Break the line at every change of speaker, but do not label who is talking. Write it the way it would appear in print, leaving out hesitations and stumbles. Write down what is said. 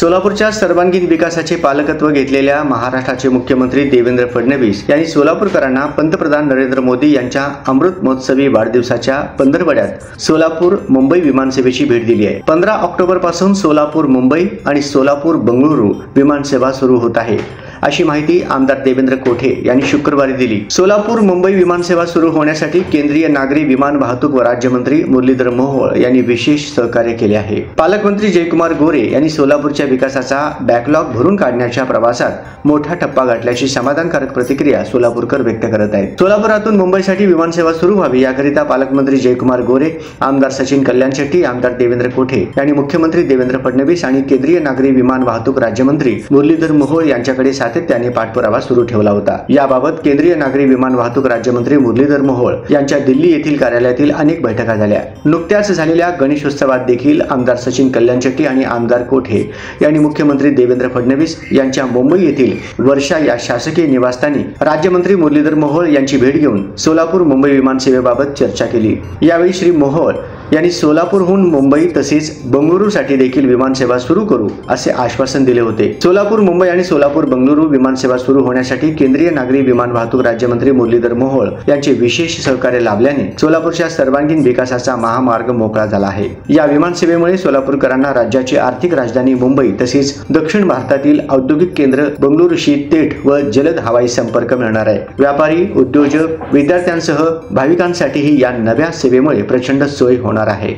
सोलापूरच्या सर्वांगीण विकासाचे पालकत्व घेतलेल्या महाराष्ट्राचे मुख्यमंत्री देवेंद्र फडणवीस यांनी सोलापूरकरांना पंतप्रधान नरेंद्र मोदी यांच्या अमृत महोत्सवी वाढदिवसाच्या पंधरवड्यात सोलापूर मुंबई विमानसेवेची भेट दिली आहे। 15 ऑक्टोबर पासून सोलापूर मुंबई आणि सोलापूर बंगळुरू विमानसेवा सुरू होत आहे, अशी माहिती आमदार देवेंद्र कोठे यांनी शुक्रवारी दिली। सोलापूर मुंबई विमानसेवा सुरू होण्यासाठी केंद्रीय नागरी विमान वाहतूक व राज्यमंत्री मुरलीधर मोहोळ यांनी विशेष सहकार्य केले आहे। पालकमंत्री जयकुमार गोरे यांनी सोलापूरच्या विकासाचा बॅकलॉग भरून काढण्याच्या प्रवासात मोठा टप्पा गाठल्याची समाधानकारक प्रतिक्रिया सोलापूरकर व्यक्त करत आहेत। सोलापुरातून मुंबईसाठी विमानसेवा सुरू व्हावी याकरिता पालकमंत्री जयकुमार गोरे, आमदार सचिन कल्याण शेट्टी, आमदार देवेंद्र कोठे यांनी मुख्यमंत्री देवेंद्र फडणवीस आणि केंद्रीय नागरी विमान वाहतूक राज्यमंत्री मुरलीधर मोहोळ यांच्याकडे सातत्याने पाठपुरावा सुरू ठेवला होता। याबाबत केंद्रीय नागरी विमान वाहतूक राज्यमंत्री मुरलीधर मोहोळ यांच्या दिल्ली येथील कार्यालयातील अनेक बैठका झाल्या। नुकत्याच झालेल्या गणेशोत्सवात देखील आमदार सचिन कल्याण शेट्टी आणि आमदार कोठे यांनी मुख्यमंत्री देवेंद्र फडणवीस यांच्या मुंबई येथील वर्षा या शासकीय निवासस्थानी राज्यमंत्री मुरलीधर मोहोळ यांची भेट घेऊन सोलापूर मुंबई विमानसेवेबाबत चर्चा केली। यावेळी श्री मोहोळ यांनी सोलापूरहून मुंबई तसेच बंगळुरूसाठी देखील विमानसेवा सुरू करू असे आश्वासन दिले होते। सोलापूर मुंबई आणि सोलापूर बंगळुरू विमानसेवा सुरू होण्यासाठी केंद्रीय नागरी विमान वाहतूक राज्यमंत्री मुरलीधर मोहोळ यांचे विशेष सहकार्य लाभल्याने सोलापूरच्या सर्वांगीण विकासाचा महामार्ग मोकळा झाला आहे। या विमानसेवेमुळे सोलापूरकरांना राज्याची आर्थिक राजधानी मुंबई तसेच दक्षिण भारतातील औद्योगिक केंद्र बंगळुरूशी थेट व जलद हवाई संपर्क मिळणार आहे। व्यापारी, उद्योजक, विद्यार्थ्यांसह भाविकांसाठीही या नव्या सेवेमुळे प्रचंड सोय होणार आहे।